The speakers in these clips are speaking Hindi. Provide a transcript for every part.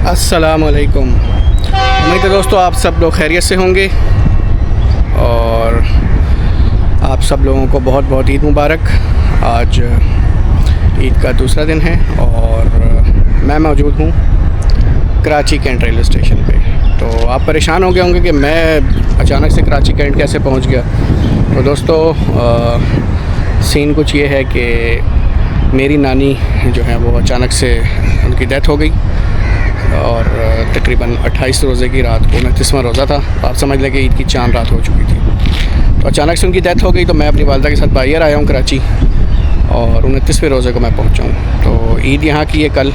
अस्सलामुअलैकुम। उम्मीद है दोस्तों आप सब लोग खैरियत से होंगे और आप सब लोगों को बहुत बहुत ईद मुबारक। आज ईद का दूसरा दिन है और मैं मौजूद हूँ कराची कैंट रेलवे स्टेशन पे। तो आप परेशान हो गए होंगे कि मैं अचानक से कराची कैंट कैसे पहुँच गया। तो दोस्तों सीन कुछ ये है कि मेरी नानी जो है वो अचानक से उनकी डेथ हो गई और तकरीबन 28 रोज़े की रात को 29वां रोज़ा था। आप समझ लें कि ईद की चांद रात हो चुकी थी। तो अचानक से उनकी डेथ हो गई तो मैं अपनी वालदा के साथ बाहर आया हूँ कराची और 29वें रोज़े को मैं पहुँचा हूँ। तो ईद यहाँ की है कल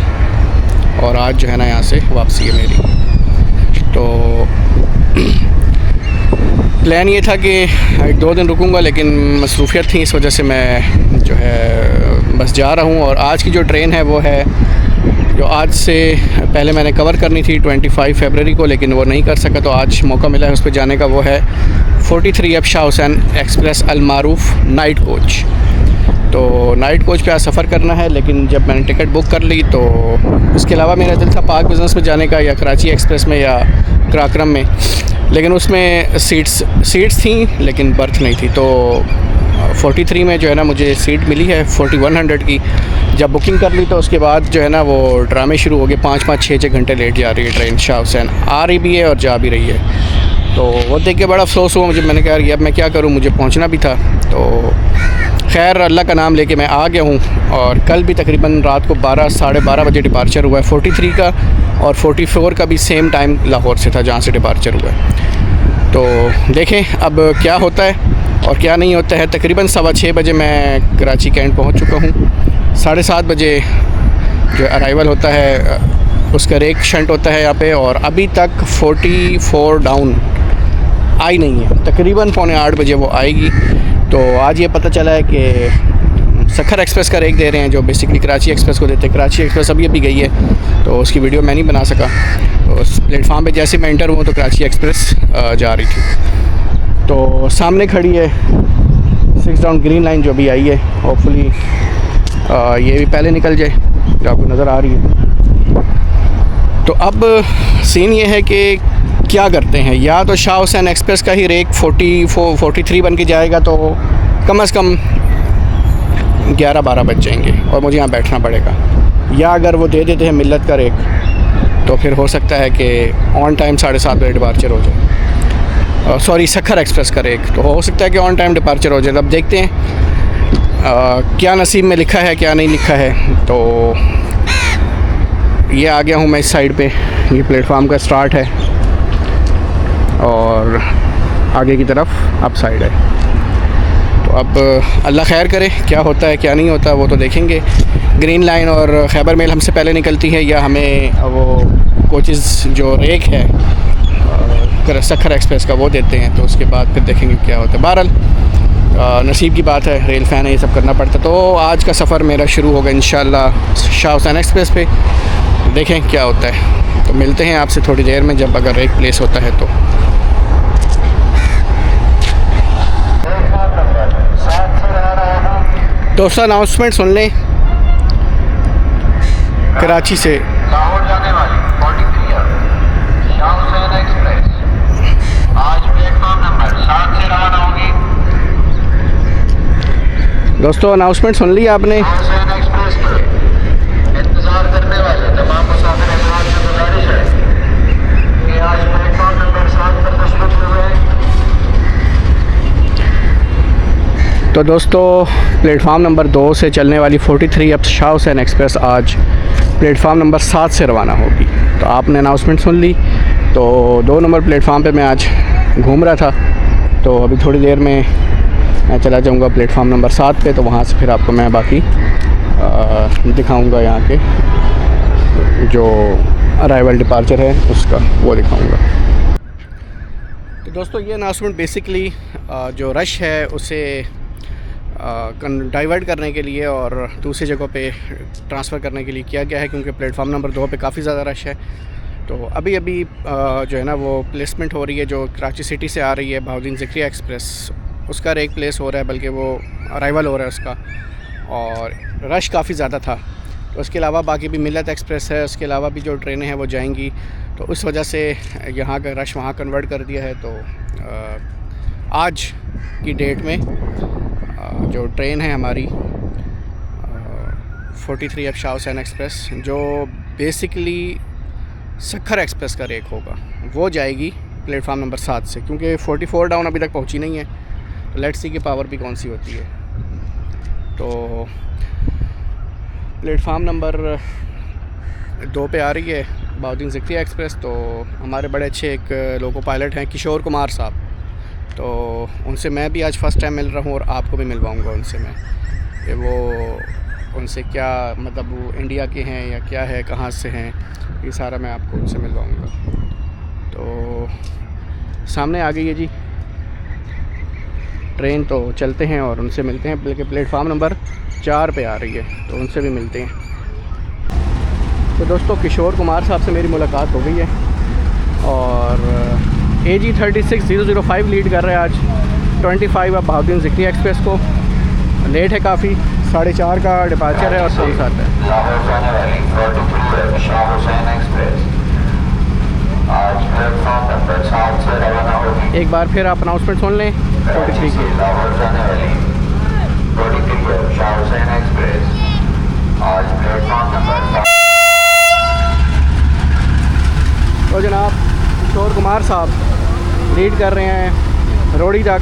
और आज जो है ना यहाँ से वापसी है मेरी। तो प्लान ये था कि 1-2 दिन रुकूंगा लेकिन मसरूफियत थी, इस वजह से मैं जो है बस जा रहा हूँ। और आज की जो ट्रेन है वो है जो आज से पहले मैंने कवर करनी थी 25 फरवरी को, लेकिन वो नहीं कर सका। तो आज मौका मिला है उस पर जाने का। वो है 43F शाह हुसैन एक्सप्रेस अल मारूफ नाइट कोच। तो नाइट कोच पे आज सफ़र करना है, लेकिन जब मैंने टिकट बुक कर ली तो इसके अलावा मेरा दिल था पाक बिज़नेस में जाने का या कराची एक्सप्रेस में या कराक्रम में, लेकिन उसमें सीट्स थी लेकिन बर्थ नहीं थी। तो 43 में जो है ना मुझे सीट मिली है 4100 की। जब बुकिंग कर ली तो उसके बाद जो है ना वो ड्रामे शुरू हो गए। 5-5, 6-6 घंटे लेट जा रही है ट्रेन। शाह हुसैन आ रही भी है और जा भी रही है। तो वो देख के बड़ा अफसोस हुआ मुझे। मैंने कहा यार अब मैं क्या करूं, मुझे पहुंचना भी था। तो खैर अल्लाह का नाम लेके मैं आ गया हूं। और कल भी तकरीबन रात को 12 साढ़े 12 बजे डिपार्चर हुआ है 43 का, और 44 का भी सेम टाइम लाहौर से था जहाँ से डिपार्चर हुआ है। तो देखें अब क्या होता है और क्या नहीं होता है। तकरीबन 6:15 बजे मैं कराची कैंट पहुँच चुका हूँ। 7:30 बजे जो अराइवल होता है उसका रेक शंट होता है यहाँ पे, और अभी तक 44 डाउन आई नहीं है। तकरीबन 7:45 बजे वो आएगी। तो आज ये पता चला है कि सखर एक्सप्रेस का रेक दे रहे हैं जो बेसिकली कराची एक्सप्रेस को देते हैं। कराची एक्सप्रेस अभी गई है तो उसकी वीडियो मैं नहीं बना सका। तो उस प्लेटफार्म पे जैसे मैं एंटर हुआ तो कराची एक्सप्रेस जा रही थी। तो सामने खड़ी है 6 डाउन ग्रीन लाइन जो भी आई है। होपफुली ये भी पहले निकल जाए जो आपको नज़र आ रही है। तो अब सीन ये है कि क्या करते हैं, या तो शाह हुसैन एक्सप्रेस का ही रेक 43 बन के जाएगा तो कम से कम 11-12 बज जाएंगे और मुझे यहाँ बैठना पड़ेगा, या अगर वो दे देते हैं मिल्लत का रेक तो फिर हो सकता है कि ऑन टाइम 7:30 बजे डिपार्चर हो जाए। सॉरी, सखर एक्सप्रेस का रेक तो हो सकता है कि ऑन टाइम डिपार्चर हो जाए। अब देखते हैं क्या नसीब में लिखा है क्या नहीं लिखा है। तो ये आ गया हूँ मैं इस साइड पे। ये प्लेटफार्म का स्टार्ट है और आगे की तरफ अप साइड है। तो अब अल्लाह खैर करे, क्या होता है क्या नहीं होता वो तो देखेंगे। ग्रीन लाइन और खैबर मेल हमसे पहले निकलती है, या हमें वो कोचेज़ जो रेक है सखर एक्सप्रेस का वो देते हैं। तो उसके बाद फिर देखेंगे क्या होता है। बहरहाल नसीब की बात है, रेल फ़ैन है, ये सब करना पड़ता है। तो आज का सफ़र मेरा शुरू होगा इंशाल्लाह शाह हुसैन एक्सप्रेस पे। देखें क्या होता है। तो मिलते हैं आपसे थोड़ी देर में जब अगर एक प्लेस होता है तो। दोस्तों अनाउंसमेंट सुन लें कराची से। लाहौर जाने वाली 43 शाह हुसैन एक्सप्रेस आज प्लेटफॉर्म नंबर 7 से रवाना होगी। दोस्तों अनाउंसमेंट सुन ली आपने। हुसैन एक्सप्रेस के इंतजार करने वाले तमाम मुसाफिर हज़रात से गुजारिश है कि आज प्लेटफॉर्म नंबर 7 पर तशरीफ हुए। तो दोस्तों प्लेटफार्म नंबर 2 से चलने वाली 43 शाह हुसैन एक्सप्रेस आज प्लेटफार्म नंबर 7 से रवाना होगी। तो आपने अनाउंसमेंट सुन ली। तो 2 नंबर प्लेटफार्म पे मैं आज घूम रहा था, तो अभी थोड़ी देर में मैं चला जाऊंगा प्लेटफार्म नंबर 7 पे। तो वहाँ से फिर आपको मैं बाकी दिखाऊंगा यहाँ के जो अराइवल डिपार्चर है उसका वो दिखाऊंगा। तो दोस्तों ये अनाउंसमेंट बेसिकली जो रश है उसे डाइवर्ट करने के लिए और दूसरी जगहों पे ट्रांसफ़र करने के लिए किया गया है, क्योंकि प्लेटफार्म नंबर 2 पे काफ़ी ज़्यादा रश है। तो अभी जो है ना वो प्लेसमेंट हो रही है जो कराची सिटी से आ रही है बहाउद्दीन ज़िक्रिया एक्सप्रेस, उसका रेक प्लेस हो रहा है, बल्कि वो अराइवल हो रहा है उसका। और रश काफ़ी ज़्यादा था तो उसके अलावा बाकी भी मिल्लत एक्सप्रेस है, उसके अलावा भी जो ट्रेनें हैं वो जाएंगी। तो उस वजह से यहाँ का रश वहाँ कन्वर्ट कर दिया है। तो आज की डेट में जो ट्रेन है हमारी 43 अब शाह हुसैन एक्सप्रेस, जो बेसिकली सखर एक्सप्रेस का रेक होगा, वो जाएगी प्लेटफार्म नंबर 7 से, क्योंकि 44 डाउन अभी तक पहुंची नहीं है। तो लेट्स सी की पावर भी कौन सी होती है। तो प्लेटफार्म नंबर 2 पे आ रही है बहाउद्दीन ज़िक्रिया एक्सप्रेस। तो हमारे बड़े अच्छे एक लोको पायलट हैं किशोर कुमार साहब, तो उनसे मैं भी आज फ़र्स्ट टाइम मिल रहा हूँ और आपको भी मिलवाऊँगा उनसे मैं, कि वो उनसे क्या मतलब वो इंडिया के हैं या क्या है, कहाँ से हैं, ये सारा मैं आपको उनसे मिलवाऊँगा। तो सामने आ गई है जी ट्रेन, तो चलते हैं और उनसे मिलते हैं। बल्कि प्लेटफार्म नंबर 4 पे आ रही है, तो उनसे भी मिलते हैं। तो दोस्तों किशोर कुमार साहब से मेरी मुलाकात हो गई है और AG 36005 लीड कर रहे हैं आज 25 अब बहाउद्दीन ज़िक्रिया एक्सप्रेस को। लेट है काफ़ी, 4:30 का डिपार्चर है और सही साथ है। एक बार फिर आप अनाउंसमेंट सुन लें 43 की। तो जनाब किशोर कुमार साहब लीड कर रहे हैं रोड़ी तक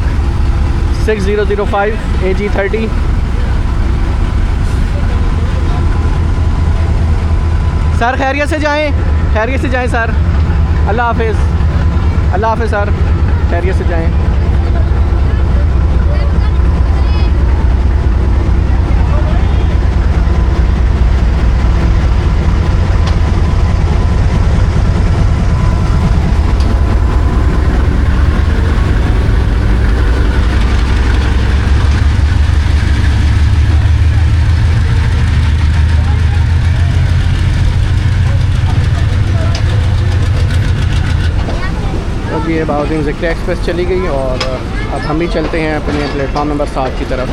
6005 AG 30। सर खैरियत से जाएं, खैरियत से जाएं सर। अल्लाह हाफिज़, अल्लाह हाफिज़ सर, खैरियत से जाएं। ये बहाउद्दीन ज़िक्रिया एक्सप्रेस चली गई और अब हम भी चलते हैं अपने प्लेटफार्म नंबर 7 की तरफ।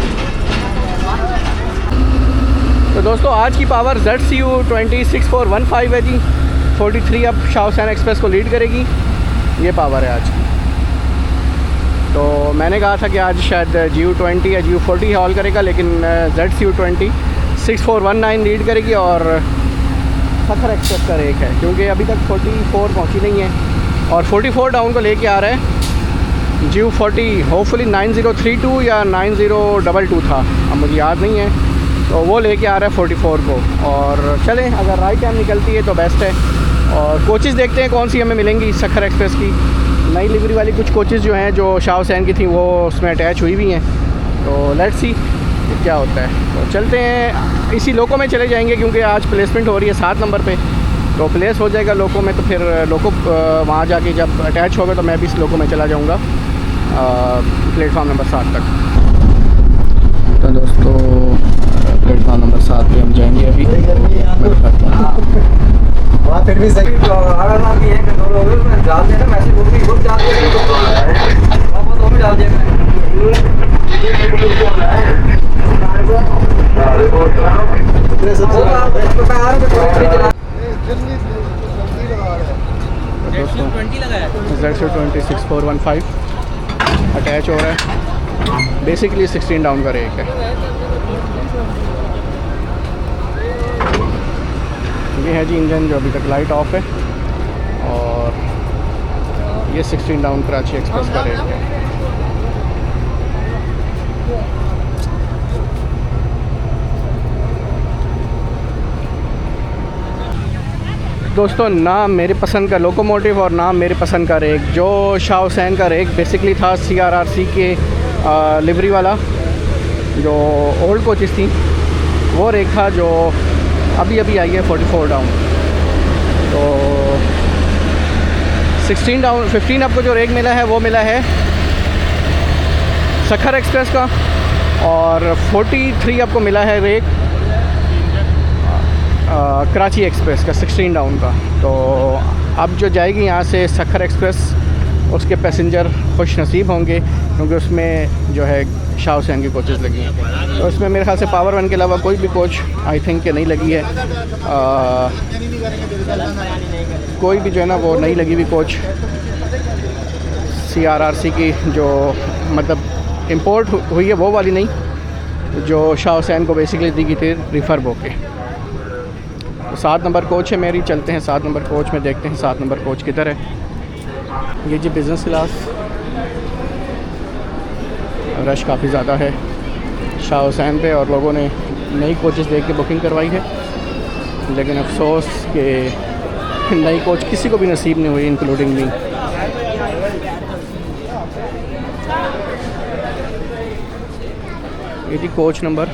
तो दोस्तों आज की पावर ZCU 26415 है जी। 43 अब शाह हुसैन एक्सप्रेस को लीड करेगी, ये पावर है आज की। तो मैंने कहा था कि आज शायद GU20 या GU40 हॉल करेगा, लेकिन ZCU 26419 लीड करेगी और सखर एक्सप्रेस का रेक है, क्योंकि अभी तक 44 पहुँची नहीं है और 44 डाउन को लेके आ रहा है GU40। होपफुली 9032 या 9022 था, अब मुझे याद नहीं है। तो वो लेके आ रहा है 44 को। और चलें, अगर राइट टाइम निकलती है तो बेस्ट है। और कोचेज़ देखते हैं कौन सी हमें मिलेंगी सखर एक्सप्रेस की। नई लिवरी वाली कुछ कोचेज़ जो हैं, जो शाह हुसैन की थी, वो उसमें अटैच हुई भी हैं। तो लेट्स सी क्या होता है। तो चलते हैं, इसी लोको में चले जाएंगे क्योंकि आज प्लेसमेंट हो रही है 7 नंबर पे, तो प्लेस हो जाएगा लोको में। तो फिर लोको वहाँ जाके जब अटैच होगा तो मैं भी इस लोको में चला जाऊँगा प्लेटफार्म नंबर 7 तक। तो दोस्तों प्लेटफार्म नंबर 7 पे हम जाएंगे अभी। वहाँ फिर भी सही ZCU 26415 अटैच हो रहा है। बेसिकली 16 डाउन का रेक है। ये है जी इंजन जो अभी तक लाइट ऑफ है और ये 16 डाउन कराची एक्सप्रेस का रेक है। दोस्तों ना मेरे पसंद का लोकोमोटिव और ना मेरे पसंद का रेक। जो शाह हुसैन का रेक बेसिकली था CRRC के लिवरी वाला, जो ओल्ड कोचेस थी, वो रेक था जो अभी अभी आई है 44 डाउन। तो 16 डाउन 15 आपको जो रेक मिला है वो मिला है सखर एक्सप्रेस का, और 43 आपको मिला है रेक कराची एक्सप्रेस का 16 डाउन का। तो अब जो जाएगी यहाँ से सखर एक्सप्रेस उसके पैसेंजर खुश नसीब होंगे, क्योंकि उसमें जो है शाह हुसैन की कोचेज़ लगी हैं। तो उसमें मेरे ख्याल से पावर वन के अलावा कोई भी कोच आई थिंक कि नहीं लगी है। कोई भी जो है ना वो नहीं लगी हुई कोच CRRC की, जो मतलब इंपोर्ट हुई है वो वाली नहीं, जो शाह हुसैन को बेसिकली दी गई थी रिफ़र्ब होके। तो 7 नंबर कोच है मेरी, चलते हैं 7 नंबर कोच में, देखते हैं 7 नंबर कोच किधर है। ये जी बिज़नेस क्लास, रश काफ़ी ज़्यादा है शाह हुसैन पे, और लोगों ने नई कोचेस देख के बुकिंग करवाई है, लेकिन अफसोस कि नई कोच किसी को भी नसीब नहीं हुई, इंक्लूडिंग मी। ये जी कोच नंबर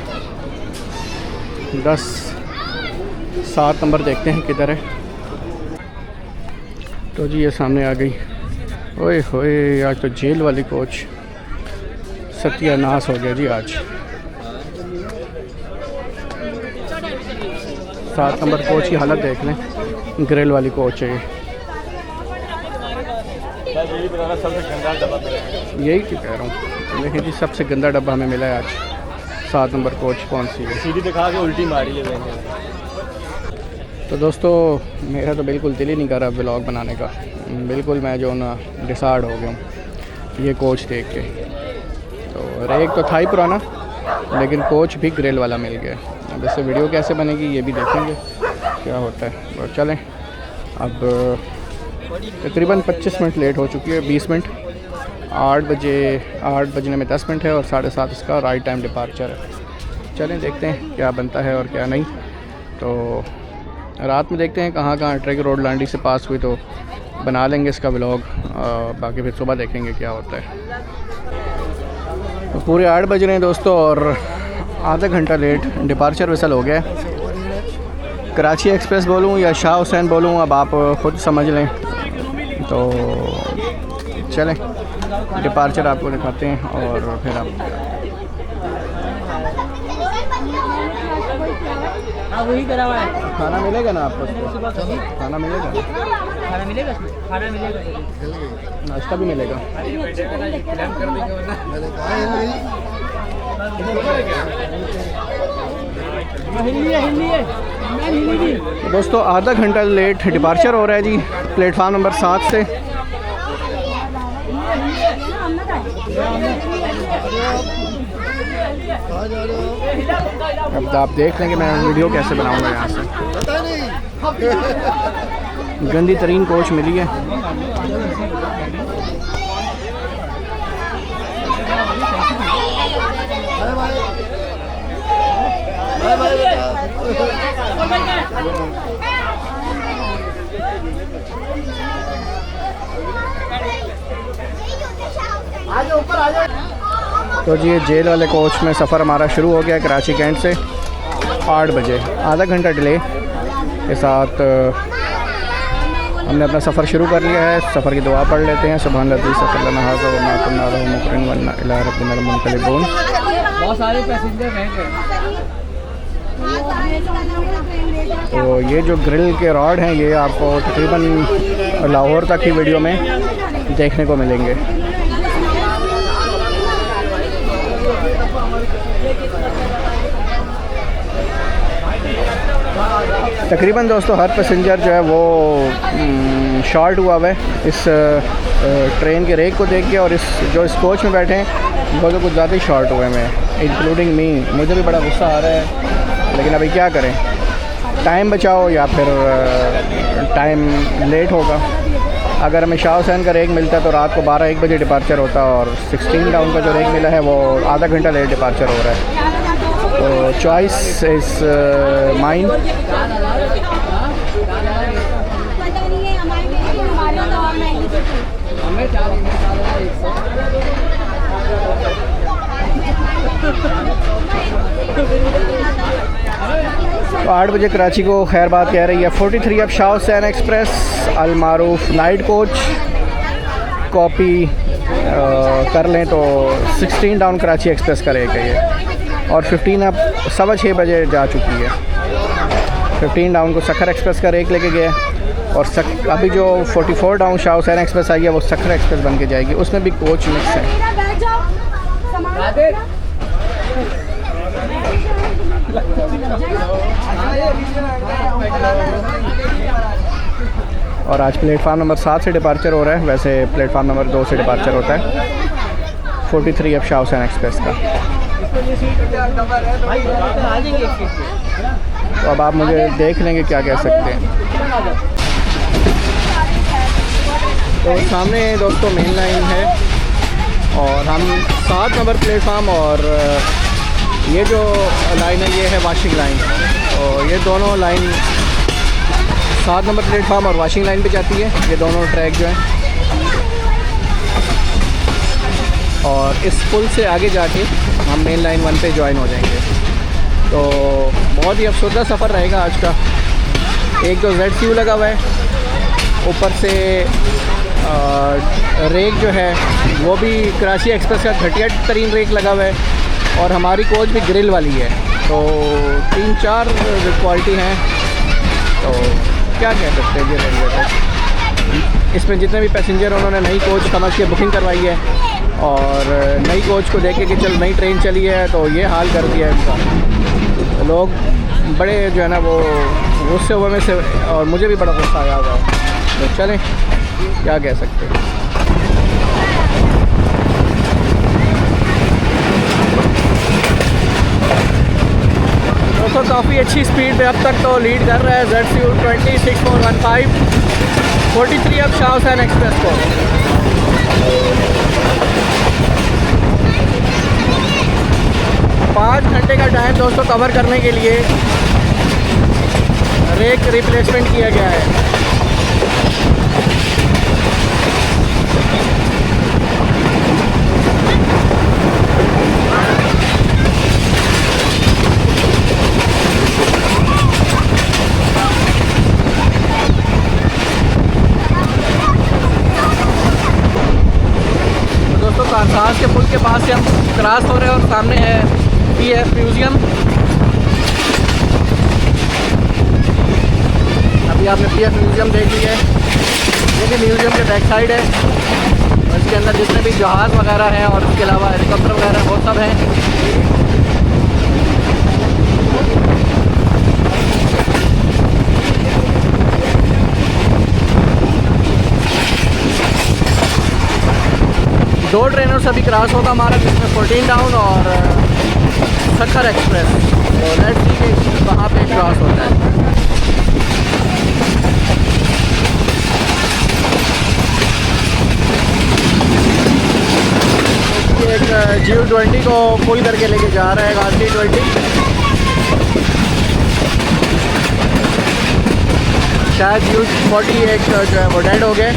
10, 7 नंबर देखते हैं किधर है। तो जी ये सामने आ गई। ओए होए, आज तो जेल वाली कोच सत्यानाश हो गया जी आज। 7 नंबर कोच की हालत देख लें, ग्रिल वाली कोच है यही क्यों कह रहा हूँ, लेकिन जी सबसे गंदा डब्बा हमें मिला है आज। 7 नंबर कोच कौन सी है, सीधी दिखा के उल्टी मारी है मैंने। तो दोस्तों मेरा तो बिल्कुल दिल ही नहीं कर रहा व्लॉग बनाने का, बिल्कुल मैं जो ना डिसाइड हो गया हूँ ये कोच देख के। तो रेक तो था ही पुराना, लेकिन कोच भी ग्रिल वाला मिल गया। अब इससे वीडियो कैसे बनेगी ये भी देखेंगे क्या होता है। और चलें, अब तकरीबन 25 मिनट लेट हो चुकी है, 20 मिनट। 8 बजने में 10 मिनट है और 7:30 इसका राइट टाइम डिपार्चर है। चलें देखते हैं क्या बनता है और क्या नहीं। तो रात में देखते हैं कहाँ ट्रैक रोड लांडी से पास हुई तो बना लेंगे इसका व्लॉग, बाकी फिर सुबह देखेंगे क्या होता है। तो पूरे 8 बज रहे हैं दोस्तों, और आधा घंटा लेट डिपार्चर विसल हो गया है। कराची एक्सप्रेस बोलूँ या शाह हुसैन बोलूँ, अब आप खुद समझ लें। तो चलें डिपार्चर आपको दिखाते हैं और फिर आप वही करा हुआ है। खाना मिलेगा ना आपको? खाना मिलेगा, खाना मिलेगा, खाना मिलेगा, नाश्ता भी मिलेगा। दोस्तों आधा घंटा लेट डिपार्चर हो रहा है जी प्लेटफार्म नंबर 7 से। अब आप देख लेंगे मैं वीडियो कैसे बनाऊंगा यहाँ से। गंदी तरीन कोच मिली है। तो जी ये जेल वाले कोच में सफ़र हमारा शुरू हो गया कराची कैंट से 8 बजे। आधा घंटा डिले के साथ हमने अपना सफ़र शुरू कर लिया है। सफ़र की दुआ पढ़ लेते हैं। सुभान अल्लाह बहुत सारे पैसेंजर रहेंगे। तो ये जो ग्रिल के रॉड हैं ये आपको तकरीबन लाहौर तक की वीडियो में देखने को मिलेंगे। तकरीबन दोस्तों हर पैसेंजर जो है वो शॉर्ट हुआ है इस ट्रेन के रेक को देख के, और इस कोच में बैठे हैं वो तो कुछ ज़्यादा ही शॉर्ट हुए हैं, इंक्लूडिंग मी। मुझे भी बड़ा गुस्सा आ रहा है, लेकिन अभी क्या करें, टाइम बचाओ या फिर टाइम लेट होगा। अगर हमें शाह हुसैन का रेक मिलता तो रात को 12-1 बजे डिपार्चर होता, और 16 डाउन का जो रेक मिला है वो आधा घंटा लेट डिपार्चर हो रहा है। तो चॉइस इज़ माइन। तो 8 बजे कराची को खैरबाद कह रही है 43 अब शाह हुसैन एक्सप्रेस अलमारूफ नाइट कोच कॉपी कर लें तो 16 डाउन कराची एक्सप्रेस करेगा ये, और 15 अब 6:15 बजे जा चुकी है। 15 डाउन को सखर एक्सप्रेस का रेक लेके गया, और अभी जो 44 डाउन शाह हुसैन एक्सप्रेस आई है वो सखर एक्सप्रेस बन के जाएगी, उसमें भी कोच मिक्स है। और आज प्लेटफार्म नंबर 7 से डिपार्चर हो रहा है, वैसे प्लेटफार्म नंबर 2 से डिपार्चर होता है 43 अब शाह हुसैन एक्सप्रेस का। तो अब आप मुझे देख लेंगे क्या कह सकते हैं। तो सामने दोस्तों मेन लाइन है और हम 7 नंबर प्लेटफार्म, और ये जो लाइन है ये है वाशिंग लाइन, और ये दोनों लाइन 7 नंबर प्लेटफार्म और वाशिंग लाइन पे जाती है, ये दोनों ट्रैक जो हैं। और इस पुल से आगे जाके हम मेन लाइन 1 पे ज्वाइन हो जाएंगे। तो बहुत ही अफसरदा सफ़र रहेगा आज का। एक तो ZCU लगा हुआ है, ऊपर से रेक जो है वो भी कराची एक्सप्रेस का 38 तरीन रेक लगा हुआ है, और हमारी कोच भी ग्रिल वाली है। तो 3-4 क्वालिटी हैं, तो क्या कह सकते हैं। ये रेलवे को इसमें जितने भी पैसेंजर उन्होंने नई कोच समझ के बुकिंग करवाई है, और नई कोच को देखे कि चल नई ट्रेन चली है, तो ये हाल कर दिया है इनका। लोग बड़े जो है ना वो गुस्से हुए में से, और मुझे भी बड़ा गुस्सा आया हुआ है। तो चलें, क्या कह सकते हैं। दोस्तों काफ़ी अच्छी स्पीड पे अब तक तो लीड कर रहा है ZCU 26415 43 अब शाह हुसैन एक्सप्रेस को। 5 घंटे का टाइम दोस्तों कवर करने के लिए रेक रिप्लेसमेंट किया गया है। तो दोस्तों कानसास के पुल के पास से हम क्रॉस हो रहे हैं और सामने है PF म्यूज़ियम। अभी आपने PF म्यूज़ियम देख लिया है, ये भी म्यूज़ियम के बैक साइड है, और इसके अंदर जितने भी जहाज़ वगैरह हैं और इसके अलावा हेलीकॉप्टर वगैरह वो सब हैं। दो ट्रेनों से अभी क्रॉस होगा हमारा, जिसमें 14 डाउन और सखर एक्सप्रेस। तो लेट्स सी कि कहाँ पे क्रॉस होता है। एक GU20 को पुल करके लेके जा रहा है RT20। शायद GU40 एक जो है वो डेड हो गए।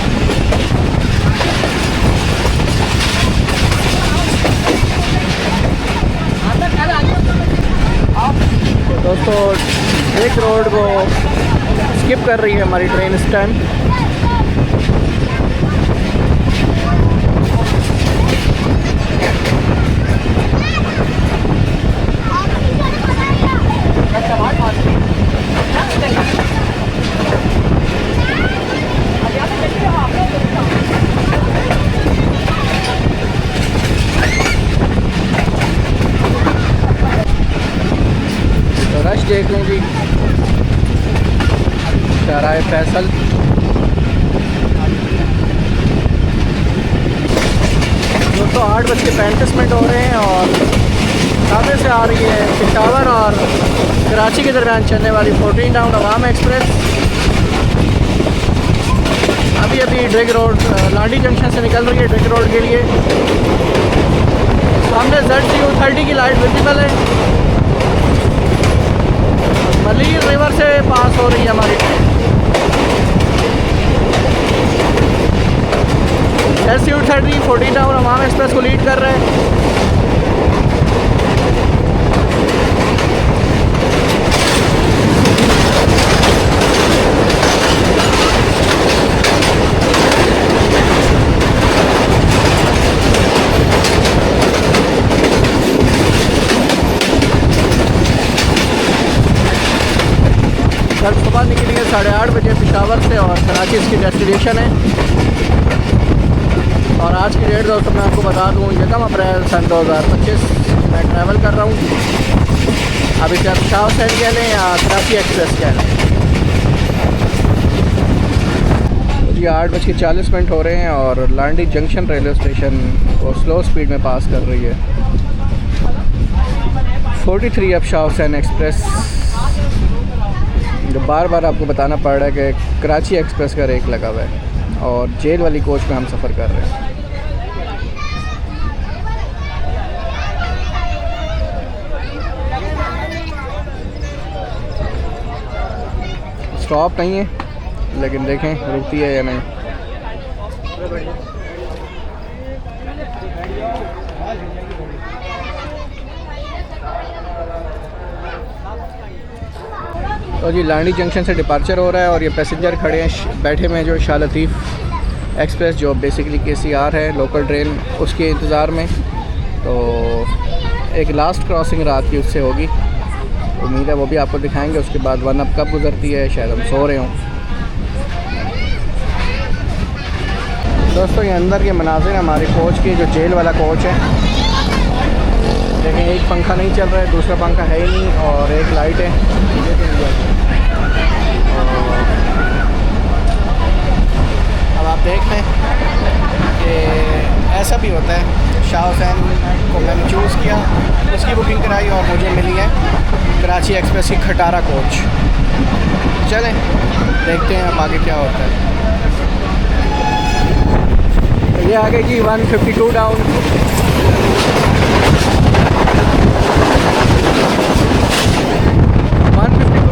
दोस्तों एक रोड को स्किप कर रही है हमारी ट्रेन इस टाइम। रश देख लें जी, शराय फैसल। दोस्तों 8:35 हो रहे हैं और सामने से आ रही है पेशावर और कराची के दरमियान चलने वाली 14 डाउन अवाम एक्सप्रेस। अभी ड्रिग रोड लाडी जंक्शन से निकल रही है ड्रिग रोड के लिए। सामने ZCU30 की लाइट विजिबल है। मलीर रिवर से पास हो रही है हमारी ट्रेन। ZCU30 14 डाउन अवाम एक्सप्रेस को लीड कर रहे हैं। कल सुबह निकली है 8:30 बजे पेशावर से और आज की डेट दोस्तों मैं आपको बता दूँ, 1 अप्रैल सन 2025 मैं ट्रैवल कर रहा हूँ। अभी चाहे शाह हुसैन कह लें या कराची एक्सप्रेस कह लें। तो जी 8:40 हो रहे हैं और लांडी जंक्शन रेलवे स्टेशन को स्लो स्पीड में पास कर रही है 43 अब शाह हुसैन एक्सप्रेस। जो बार बार आपको बताना पड़ रहा है कि कराची एक्सप्रेस का रेक लगा हुआ है और जेल वाली कोच में हम सफ़र कर रहे हैं। स्टॉप नहीं है लेकिन देखें रुकती है या नहीं। तो जी लांडी जंक्शन से डिपार्चर हो रहा है और ये पैसेंजर खड़े हैं बैठे हुए हैं जो शाह लतीफ़ एक्सप्रेस जो बेसिकली KCR है लोकल ट्रेन, उसके इंतज़ार में। तो एक लास्ट क्रॉसिंग रात की उससे होगी, उम्मीद है वो भी आपको दिखाएंगे। उसके बाद वन अप कब गुजरती है, शायद हम सो रहे हों। दोस्तों ये अंदर के मनाज़िर हमारे कोच के, जो जेल वाला कोच है। देखें एक पंखा नहीं चल रहा है, दूसरा पंखा है ही नहीं और एक लाइट है। अब आप देख लें कि ऐसा भी होता है। शाह हुसैन को मैंने चूज़ किया, उसकी बुकिंग कराई और मुझे मिली है कराची एक्सप्रेस की खटारा कोच। चलें देखते हैं अब आगे क्या होता है। तो ये आ गई जी 152 down.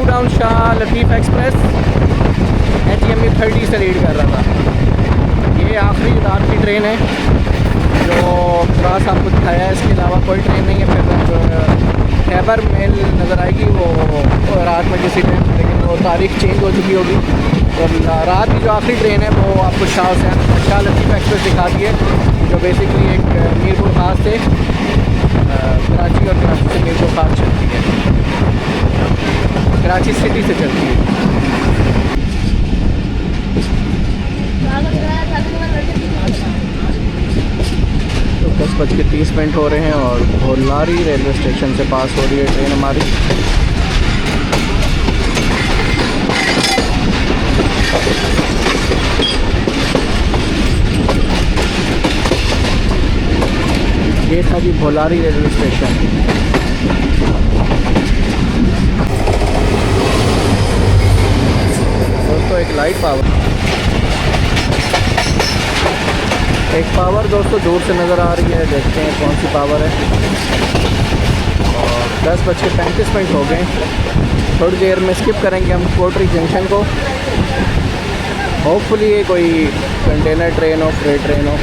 Down Shah Latif express HMU 30 से लीड कर रहा था। ये आखिरी रात की ट्रेन है जो क्लास आपको दिखाया है, इसके अलावा कोई ट्रेन नहीं है। फिर खैबर मेल नज़र आएगी वो रात में किसी टाइम, लेकिन वो तारीख चेंज हो चुकी होगी। तो रात की जो आखिरी ट्रेन है वो आपको शाह लतीफ़ एक्सप्रेस दिखाती है, जो बेसिकली एक मीरपुर खास से कराची और कराची से मीरपुर खास चलती है, कराची सिटी से चलती है। तो 10:30 हो रहे हैं और भोलारी रेलवे स्टेशन से पास हो रही है ट्रेन हमारी। ये था जी भोलारी रेलवे स्टेशन। दोस्तों एक लाइट पावर, एक पावर दोस्तों दूर से नज़र आ रही है, देखते हैं कौन सी पावर है। और 10:35 हो गए, थोड़ी देर में स्किप करेंगे हम कोटरी जंक्शन को। होपफुली ये कोई कंटेनर ट्रेन हो, फ्रेट ट्रेन हो।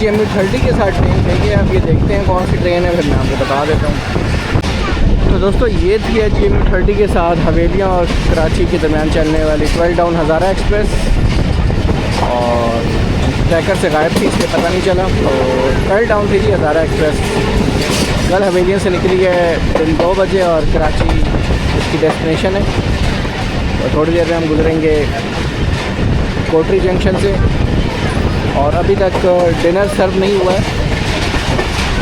HMU 30 के साथ ट्रेन देंगे। अब ये देखते हैं कौन सी ट्रेन है, फिर मैं आपको बता देता हूँ। तो दोस्तों ये थी HMU 30 के साथ हवेलियाँ और कराची के दरमियान चलने वाली 12 डाउन हज़ारा एक्सप्रेस, और ट्रैकर से गायब थी इसलिए पता नहीं चला। तो 12 डाउन थी हज़ारा एक्सप्रेस, कल हवेलियाँ से निकली है दिन 2 बजे और कराची इसकी डेस्टिनेशन है। और थोड़ी देर में हम गुजरेंगे कोटरी जंक्शन से, और अभी तक डिनर सर्व नहीं हुआ है।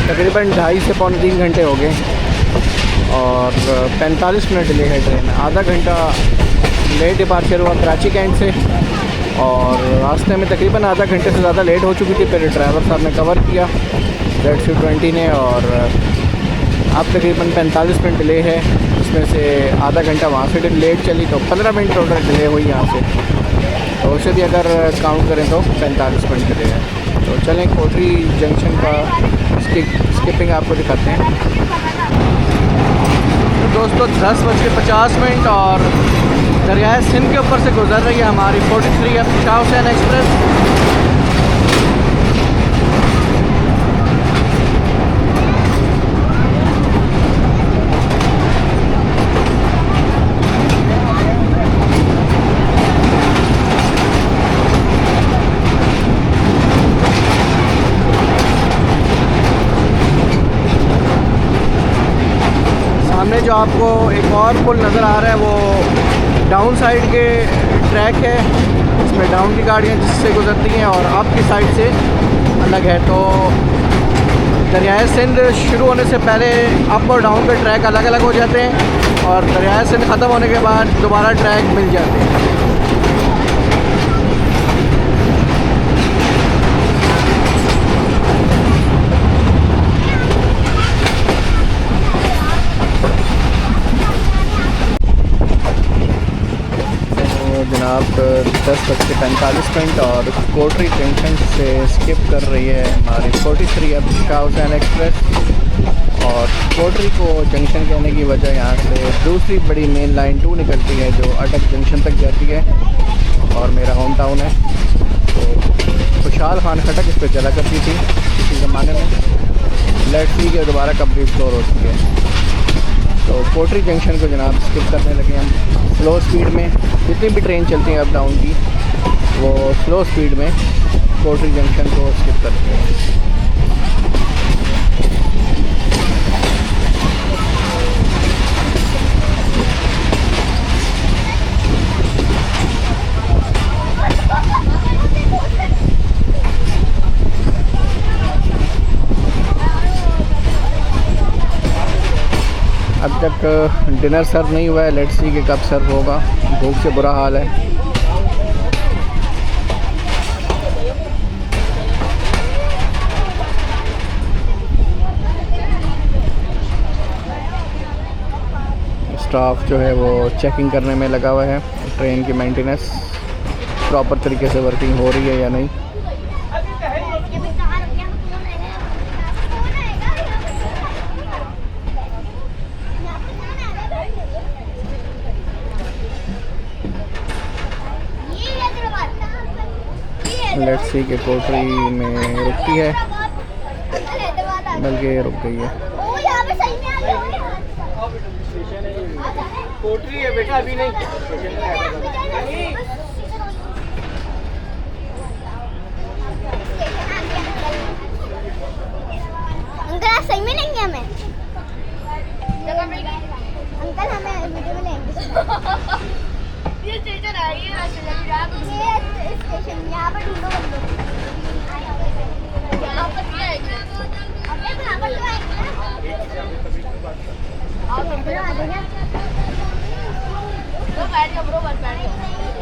तकरीबन 2.5 से पौने 3 घंटे हो गए और 45 मिनट डिले है ट्रेन। आधा घंटा लेट डिपार्चर हुआ कराची कैंट से, और रास्ते में तकरीबन आधा घंटे से ज़्यादा लेट हो चुकी थी। फिर ड्राइवर साहब ने कवर किया ZC20 ने, और अब तकरीबन 45 मिनट डिले है, इसमें से आधा घंटा वहाँ से लेट चली, तो 15 मिनट टोटल डिले हुई यहाँ से। तो उसे भी अगर काउंट करें तो 45 मिनट डिले है। तो चलें कोटरी जंक्शन का स्किपिंग आपको दिखाते हैं। तो दोस्तों 10:50 और दरियाए सिंध के ऊपर से गुजर रही है हमारी 43 अब शाह हुसैन एक्सप्रेस। जो आपको एक और पुल नज़र आ रहा है वो डाउन साइड के ट्रैक है, इसमें डाउन की गाड़ियाँ जिससे गुजरती हैं और अप की साइड से अलग है। तो दरियाए सिंध शुरू होने से पहले अप और डाउन के ट्रैक अलग अलग हो जाते हैं और दरियाए सिंध ख़त्म होने के बाद दोबारा ट्रैक मिल जाते हैं। जनाब 10:45 और कोटरी जंक्शन से स्किप कर रही है हमारी 43 अब शाह हुसैन एक्सप्रेस। और कोटरी को जंक्शन कहने की वजह यहाँ से दूसरी बड़ी मेन लाइन 2 निकलती है जो अटक जंक्शन तक जाती है और मेरा होम टाउन है। तो खुशहाल खान खटक इस पर चला करती थी किसी ज़माने में, लेट्स सी के दोबारा कब रिस्टोर हो चुकी है। तो कोटरी जंक्शन को जनाब स्किप करने लगे हम स्लो स्पीड में। जितनी भी ट्रेन चलती हैं अप डाउन की वो स्लो स्पीड में कोटरी जंक्शन को स्किप करते हैं। अब तक डिनर सर्व नहीं हुआ है, लेट्स सी कि कब सर्व होगा, भूख से बुरा हाल है। स्टाफ जो है वो चेकिंग करने में लगा हुआ है ट्रेन की मेंटेनेंस प्रॉपर तरीके से वर्किंग हो रही है या नहीं। लेट्स सी के कोटरी में रुकती है, बल्कि रुक गई है। कोटरी है बेटा, अभी नहीं। अंकल आप सही में नहीं है हमें। अंकल हमें वीडियो में लेंगे। ये स्टेशन है, ये स्टेशन यहाँ पर ढूंढो बंदो। यहाँ पर भी आएंगे। अबे यहाँ पर तो आएंगे ना। आप अंदर आ जाओ। तो बैठ जाओ ब्रो, बस बैठ जाओ।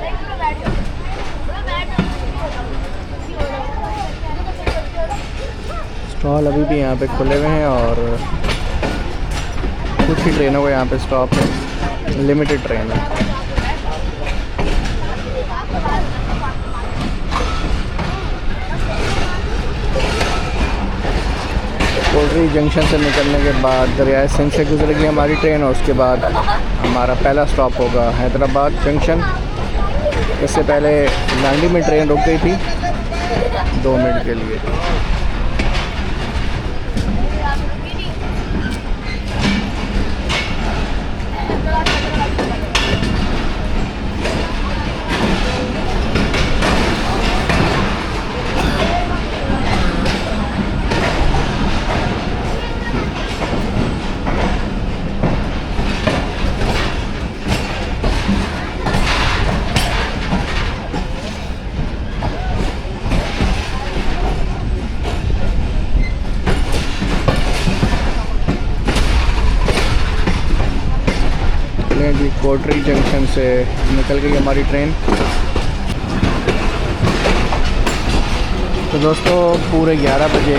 नहीं ब्रो बैठ जाओ। ब्रो बैठ जाओ। स्टॉल अभी भी यहाँ पे खुले हुए हैं और कुछ ही ट्रेनों को यहाँ पे स्टॉप है, लिमिटेड ट्रेन है। कोटरी जंक्शन से निकलने के बाद दरियाए सिंध से गुजरेगी हमारी ट्रेन और उसके बाद हमारा पहला स्टॉप होगा हैदराबाद जंक्शन। इससे पहले लांडी में ट्रेन रुक गई थी 2 मिनट के लिए। जी कोटरी जंक्शन से निकल गई हमारी ट्रेन। तो दोस्तों पूरे 11 बजे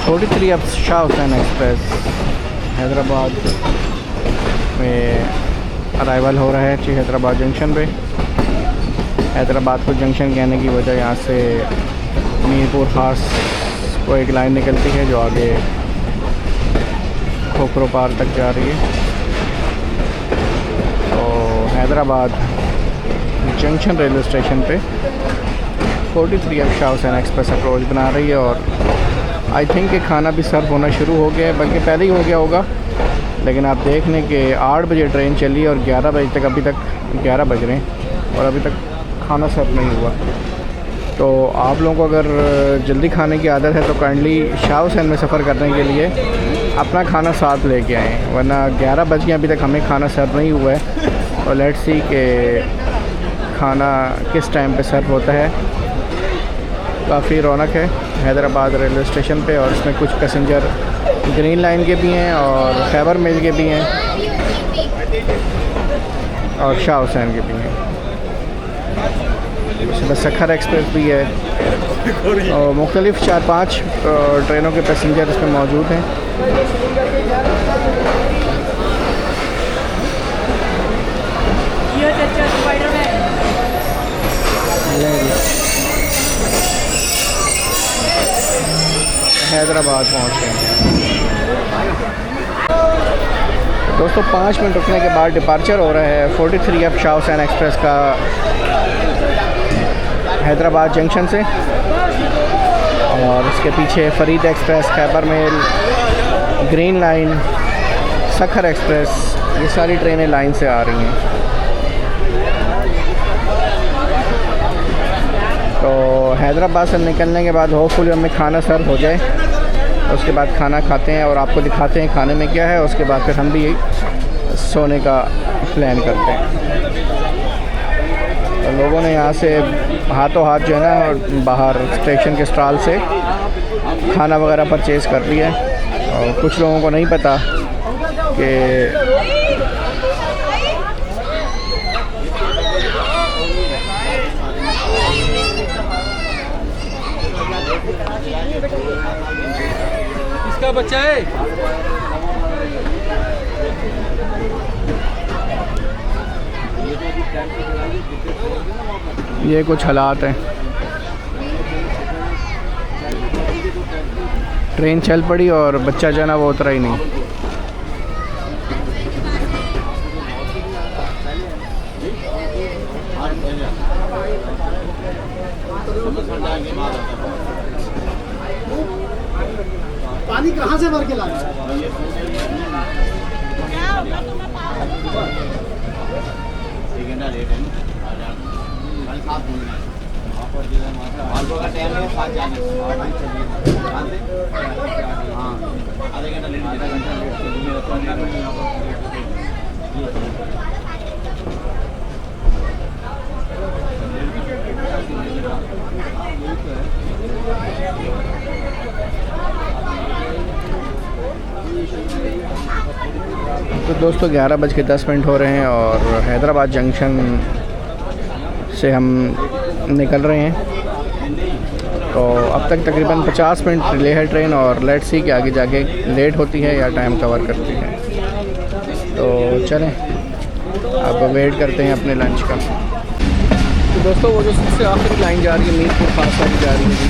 43 अब शाह हुसैन एक्सप्रेस हैदराबाद में अराइवल हो रहा है हैदराबाद जंक्शन पे। हैदराबाद को जंक्शन कहने की वजह यहाँ से मीरपुर खास को एक लाइन निकलती है जो आगे खोखरो पार तक जा रही है। हैदराबाद जंक्शन रेलवे स्टेशन पे 43 अब शाह हुसैन एक्सप्रेस अप्रोच बना रही है और आई थिंक कि खाना भी सर्व होना शुरू हो गया है, बल्कि पहले ही हो गया होगा, लेकिन आप देख लें कि 8 बजे ट्रेन चली और 11 बजे तक अभी तक 11 बज रहे हैं और अभी तक खाना सर्व नहीं हुआ। तो आप लोगों को अगर जल्दी खाने की आदत है तो काइंडली शाह हुसैन में सफ़र करने के लिए अपना खाना साथ लेके आए, वरना 11 बज गए अभी तक हमें खाना सर्व नहीं हुआ है। और लेट्स सी कि खाना किस टाइम पे सर्व होता है। काफ़ी रौनक है हैदराबाद रेलवे स्टेशन पे, और इसमें कुछ पैसेंजर ग्रीन लाइन के भी हैं और खैबर मिल के भी हैं और शाह हुसैन के भी हैं। इसमें सखर एक्सप्रेस भी है और मुख्तलिफ़ 4-5 ट्रेनों के पैसेंजर इसमें मौजूद हैं। हैदराबाद पहुँच गए दोस्तों। 5 मिनट रुकने के बाद डिपार्चर हो रहा है 43F शाह हुसैन एक्सप्रेस का हैदराबाद जंक्शन से, और इसके पीछे Farid express, Khyber mail, green line, Sukkur express, ये सारी ट्रेनें लाइन से आ रही हैं। तो हैदराबाद से निकलने के बाद होपफुली हमें खाना सर्व हो जाए, उसके बाद खाना खाते हैं और आपको दिखाते हैं खाने में क्या है। उसके बाद फिर हम भी सोने का प्लान करते हैं। तो लोगों ने यहाँ से हाथों हाथ जो है ना बाहर स्टेशन के स्टॉल से खाना वगैरह परचेज़ कर लिया है, और कुछ लोगों को नहीं पता कि इसका बच्चा है। ये कुछ हालात हैं। ट्रेन चल पड़ी और बच्चा जो है ना वो उतरा ही नहीं। पानी कहाँ से भर के लाए? तो दोस्तों 11:10 हो रहे हैं और हैदराबाद जंक्शन से हम निकल रहे हैं। तो अब तक तकरीबन 50 मिनट डिले है ट्रेन, और लेट्स सी कि आगे जाके लेट होती है या टाइम कवर करती है। तो चलें अब वेट करते हैं अपने लंच का। तो दोस्तों वो जो सबसे आखिरी लाइन जा रही है मीरपुर खास वाली जा रही है,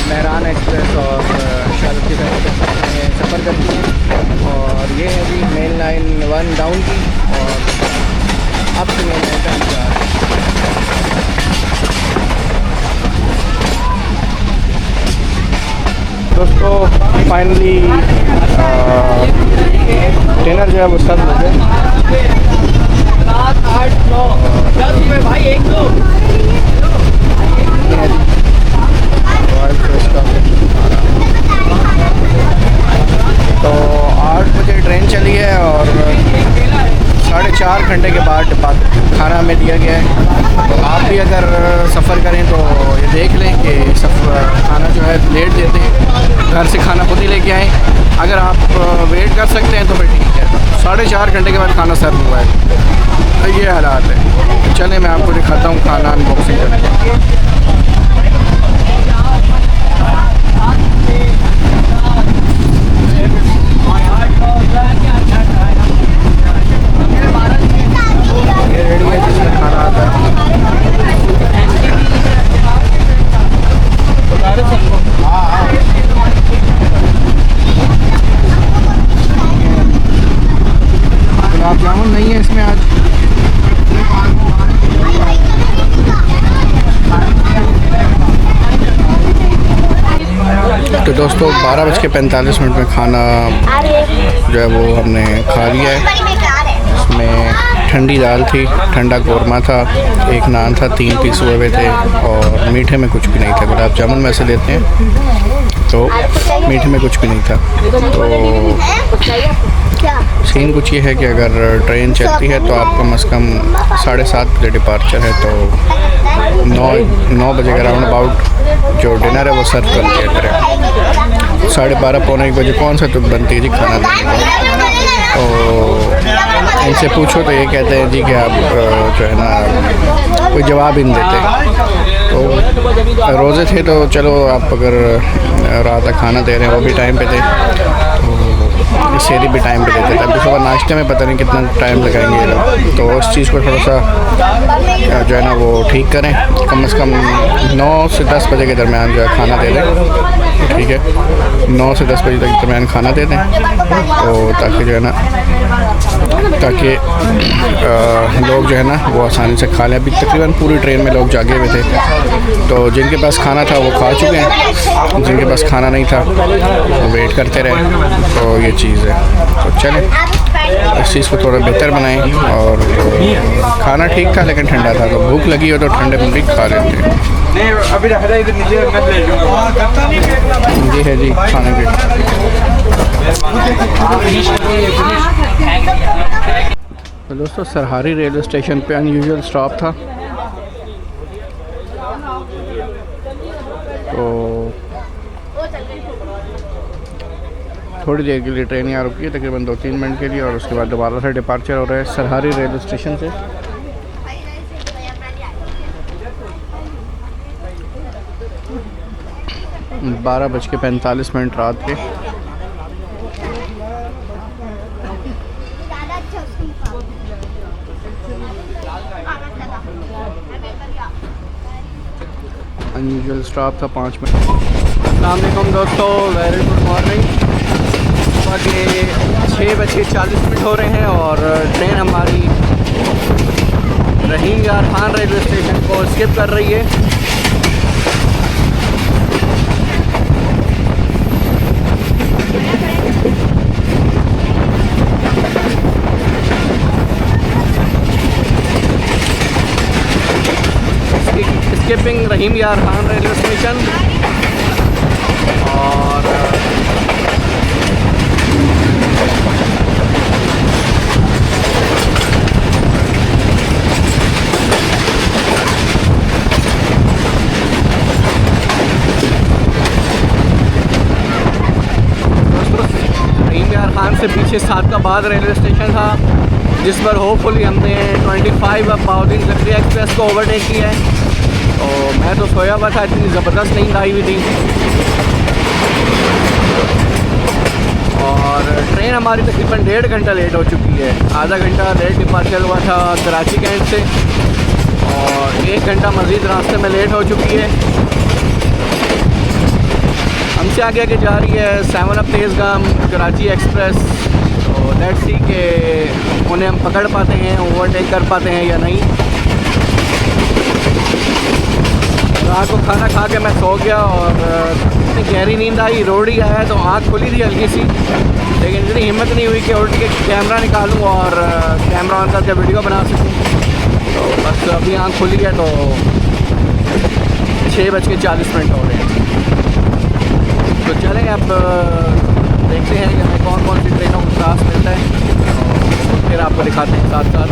मेहरान एक्सप्रेस और शादी में सफ़र करती है। और ये है जी मेन लाइन 1 डाउन की, और अब से मेन लाइन का जा रहा है। दोस्तों फाइनली डिनर जो है वो सर्व हो गया। 7, 8, 9, 10 में भाई 1 2 तो 8 बजे ट्रेन चली है और 4.5 घंटे के बाद खाना हमें दिया गया है। तो आप भी अगर सफ़र करें तो ये देख लें कि खाना जो है लेट देते हैं, घर से खाना खुद ही लेके आएँ। अगर आप वेट कर सकते हैं तो फिर ठीक है। 4.5 घंटे के बाद खाना सर्व हुआ है, तो ये हालात है। चलें मैं आपको दिखाता हूँ खाना अनबॉक्सिंग करके। रेडी है जिसमें खाना आता है। गुलाब जामुन नहीं है इसमें आज। तो दोस्तों 12:45 में खाना जो है वो हमने खा लिया है। इसमें ठंडी दाल थी, ठंडा कौरमा था, 1 नान था, 3 पीस हुए हुए थे, और मीठे में कुछ भी नहीं था। गुलाब जामुन में से लेते हैं। तो मीठे में कुछ भी नहीं था। तो सीन कुछ ये है कि अगर ट्रेन चलती है तो आप कम से कम 7:30 बजे डिपार्चर है, तो 9 बजे के राउंड अबाउट जो डिनर है वो सर्व कर दिया करें। 12:30 पौने 1 बजे कौन सा तो बनती है जी खाना देने का। तो इनसे पूछो तो ये कहते हैं जी कि आप जो है ना कोई जवाब ही नहीं देते। तो रोज़े थे तो चलो आप अगर रात का खाना दे रहे हैं वो भी टाइम पे दे, तो सेरी भी टाइम पे देते थे। अभी सुबह नाश्ते में पता नहीं कितना टाइम लगाएंगे ये लोग, तो उस चीज़ को थोड़ा सा जो है ना वो ठीक करें। कम से कम 9 से 10 बजे के दरमियान जो है खाना दे दें, ठीक है, 9 से 10 बजे तक के दरमियान खाना दे दें, तो ताकि जो है ना ताकि लोग जो है ना वो आसानी से खा लें। अभी तकरीबन पूरी ट्रेन में लोग जागे हुए थे, तो जिनके पास खाना था वो खा चुके हैं, जिनके पास खाना नहीं था वो वेट करते रहे। तो ये चीज़ है, तो चलें इस चीज़ को थोड़ा बेहतर बनाएं। और खाना ठीक था लेकिन ठंडा था, तो भूख लगी हो तो ठंडे में भी खा लेते हैं। ये है जी खाने के। तो दोस्तों सरहारी रेलवे स्टेशन पे अनयूजुअल स्टॉप था, तो थोड़ी देर के लिए ट्रेन यहाँ रुकी है, तकरीबन 2-3 मिनट के लिए, और उसके बाद दोबारा से डिपार्चर हो रहा है सरहारी रेलवे स्टेशन से। और 12:45 रात के। अनयूजुअल स्टॉप था 5 मिनट। अस्सलाम वालेकुम दोस्तों, वेरी गुड मॉर्निंग। सुबह के 6:40 हो रहे हैं और ट्रेन हमारी रहीम यार खान रेलवे स्टेशन को स्किप कर रही है। स्किपिंग रहीम यार खान रेलवे स्टेशन। और रहीम यार खान से पीछे सादकाबाद रेलवे स्टेशन था, जिस पर होपफुली हमने 25 अब बाउदीन जकरिया एक्सप्रेस को ओवरटेक किया है। तो मैं तो सोया हुआ था, इतनी ज़बरदस्त नींद आई हुई थी। और ट्रेन हमारी तकरीबन 1.5 घंटा लेट हो चुकी है। आधा घंटा लेट डिपार्चर हुआ था कराची कैंट से, और 1 घंटा मज़ीद रास्ते में लेट हो चुकी है। हमसे आगे आगे जा रही है 7 अप तेज़गाम कराची एक्सप्रेस। तो लेट्स सी के उन्हें हम पकड़ पाते हैं, ओवरटेक कर पाते हैं या नहीं। रात को खाना खा के मैं सो गया और इतनी गहरी नींद आई, रोड ही आया तो आँख खुली थी हल्की सी, लेकिन इतनी हिम्मत नहीं हुई कि उठ के कैमरा निकालूं और कैमरा ऑन करके वीडियो बना सकूं। तो बस अभी आँख खुली है, तो 6:40 हो रहे हैं। तो चलें अब देखते हैं कि हमें कौन कौन सी ट्रेनों को रास मिलता है, और फिर आपको दिखाते हैं साथ साथ।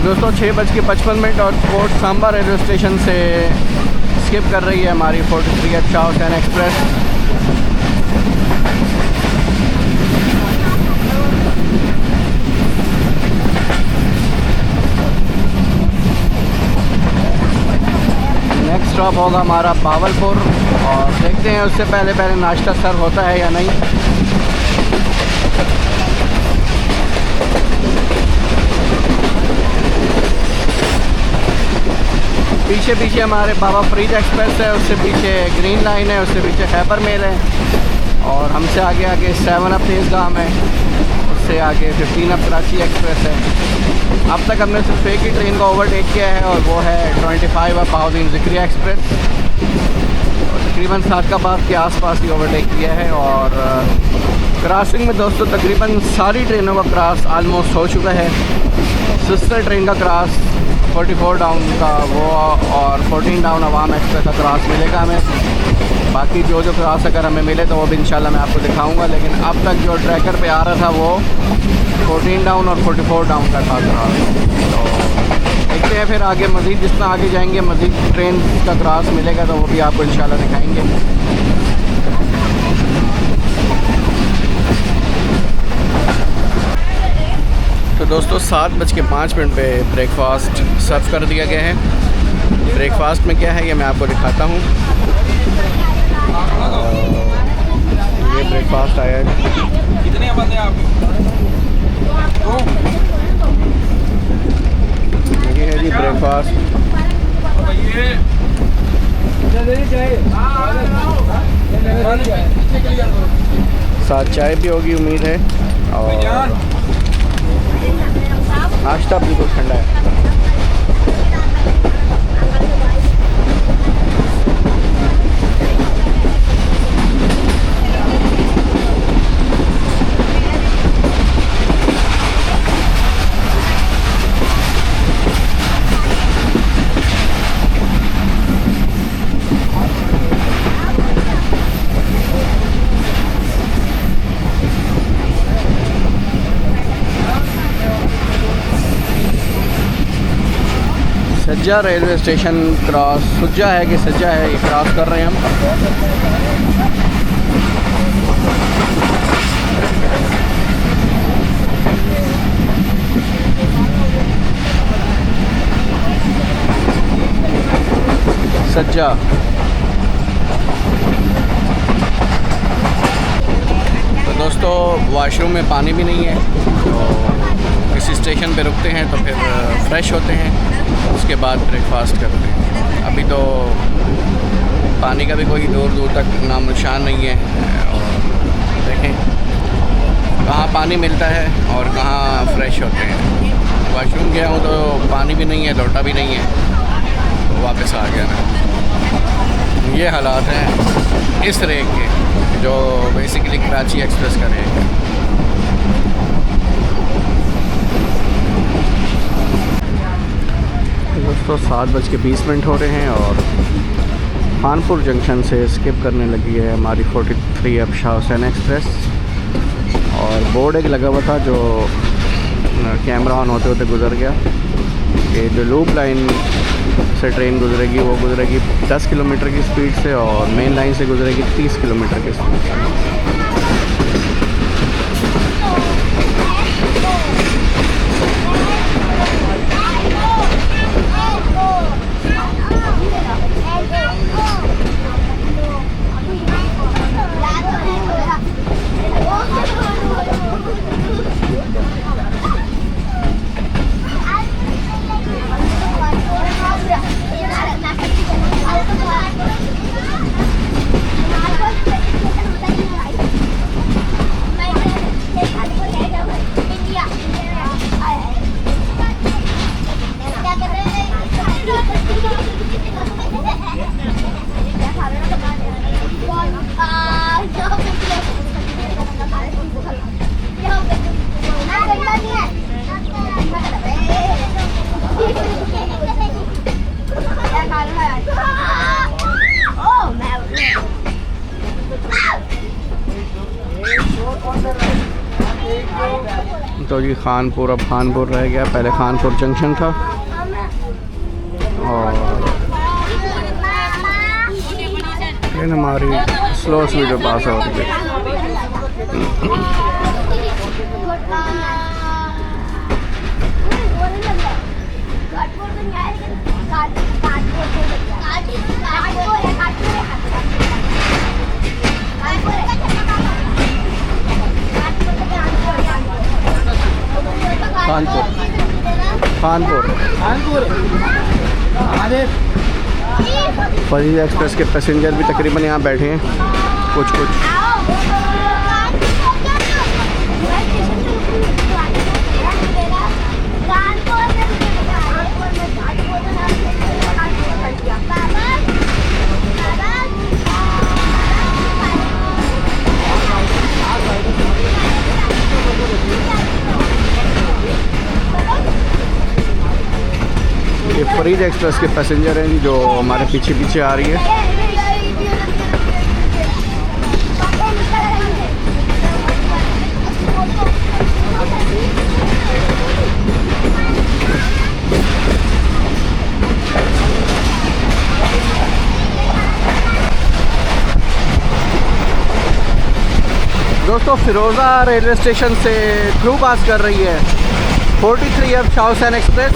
दोस्तों 6:55 और कोट सांबा रेलवे स्टेशन से स्किप कर रही है हमारी 43 Shah Hussain express. Next stop होगा हमारा बावलपुर, और देखते हैं उससे पहले नाश्ता सर्व होता है या नहीं। पीछे पीछे हमारे बाबा फरीद एक्सप्रेस है, उससे पीछे ग्रीन लाइन है, उससे पीछे खैबर मेल है, और हमसे आगे आगे 7 अप तेज़गाम है, से आगे 15 अब कराची एक्सप्रेस है। अब तक हमने सिर्फ एक ही ट्रेन को ओवरटेक किया है और वो है 25 अब बहाउद्दीन ज़िक्रिया एक्सप्रेस। और तकरीबन सादकाबाद के आसपास ही ओवरटेक किया है। और क्रॉसिंग में दोस्तों तकरीबन सारी ट्रेनों का क्रॉस आलमोस्ट हो चुका है। सिस्टर ट्रेन का क्रॉस 44 डाउन का वो और 14 डाउन अवाम एक्सप्रेस का क्रॉस मिलेगा हमें। बाकी जो क्रॉस अगर हमें मिले तो वो भी इंशाल्लाह मैं आपको दिखाऊंगा। लेकिन अब तक जो ट्रैकर पे आ रहा था वो 14 डाउन और 44 डाउन का था क्रॉस। तो देखते हैं फिर आगे मज़ीद जितना आगे जाएंगे मज़ीद ट्रेन का क्रॉस मिलेगा तो वो भी आपको इंशाल्लाह दिखाएंगे। तो दोस्तों 7:05 पे ब्रेकफास्ट सर्व कर दिया गया है। ब्रेकफास्ट में क्या है ये मैं आपको दिखाता हूँ। ये ब्रेकफास्ट आया है। कितने बंदे आप? ये है जी ब्रेकफास्ट। साथ चाय भी होगी उम्मीद है। और नाश्ता बिल्कुल ठंडा है। सज्जा रेलवे स्टेशन क्रॉस सुज्जा है कि सज्जा है ये क्रॉस कर रहे हैं हम। सज्जा तो दोस्तों वॉशरूम में पानी भी नहीं है तो किसी स्टेशन पे रुकते हैं तो फिर फ्रेश होते हैं उसके बाद ब्रेकफास्ट करते हैं। अभी तो पानी का भी कोई दूर दूर तक नाम निशान नहीं है। और देखें कहाँ पानी मिलता है और कहाँ फ्रेश होते हैं। वॉशरूम गया हूँ तो पानी भी नहीं है लोटा भी नहीं है तो वापस आ गया मैं। ये हालात हैं इस रेक के जो बेसिकली कराची एक्सप्रेस का रेक है। दोस्तों 7:20 हो रहे हैं और खानपुर जंक्शन से स्किप करने लगी है हमारी 43 अब शाह हुसैन एक्सप्रेस। और बोर्ड एक लगा हुआ था जो कैमरा ऑन होते होते गुजर गया कि जो लूप लाइन से ट्रेन गुजरेगी वो गुजरेगी 10 किलोमीटर की स्पीड से और मेन लाइन से गुजरेगी 30 किलोमीटर की स्पीड से। तो जी खानपुर अब खानपुर रह गया, पहले खानपुर जंक्शन था। और ट्रेन हमारी स्लो स्पीड में पास हो रही है। कानपुर फरीद एक्सप्रेस के पैसेंजर भी तकरीबन यहाँ बैठे हैं कुछ। फरीद एक्सप्रेस के पैसेंजर हैं जो हमारे पीछे पीछे आ रही है। दोस्तों फिरोज़ा रेलवे स्टेशन से थ्रू पास कर रही है 43F शाह हुसैन एक्सप्रेस।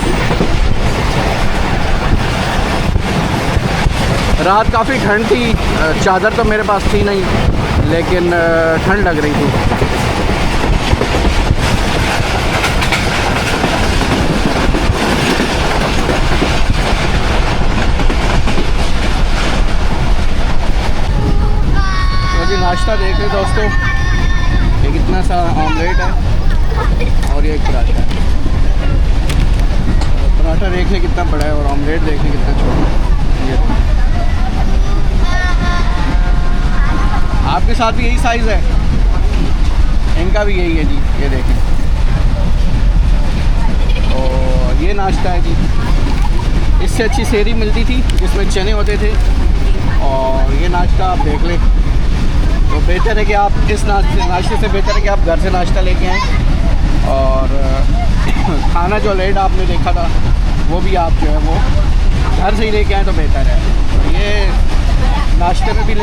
रात काफ़ी ठंड थी, चादर तो मेरे पास थी नहीं, लेकिन ठंड लग रही थी। नाश्ता देख रहे दोस्तों, ये कितना सा ऑमलेट है और ये एक पराठा है। पराठा देख लें कितना बड़ा है और ऑमलेट देख लें कितना छोटा है। ये आपके साथ भी यही साइज़ है, इनका भी यही है जी, ये देखें। और ये नाश्ता है जी, इससे अच्छी सेहरी मिलती थी जिसमें चने होते थे, और ये नाश्ता आप देख लें। तो बेहतर है कि आप इस नाश्ते से बेहतर है कि आप घर से नाश्ता लेके आएँ, और खाना जो लेट आपने देखा था वो भी आप जो है वो घर से ही लेके आएँ तो बेहतर है। तो ये नाश्ते में भी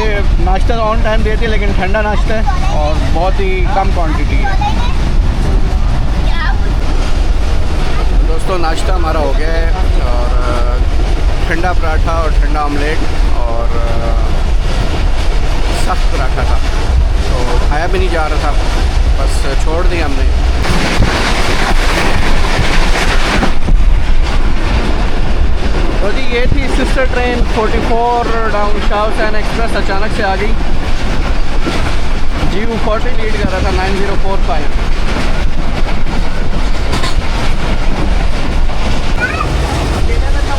नाश्ता ऑन टाइम देते हैं, लेकिन ठंडा नाश्ता है और बहुत ही कम क्वांटिटी है। दोस्तों नाश्ता हमारा हो गया है, और ठंडा पराठा और ठंडा ऑमलेट और सख्त पराठा था, तो खाया भी नहीं जा रहा था, बस छोड़ दिया हमने। तो जी ये थी sister train 44 down Shah Hussain express, अचानक से आ गई। GU40 लीड कर रहा था 9045।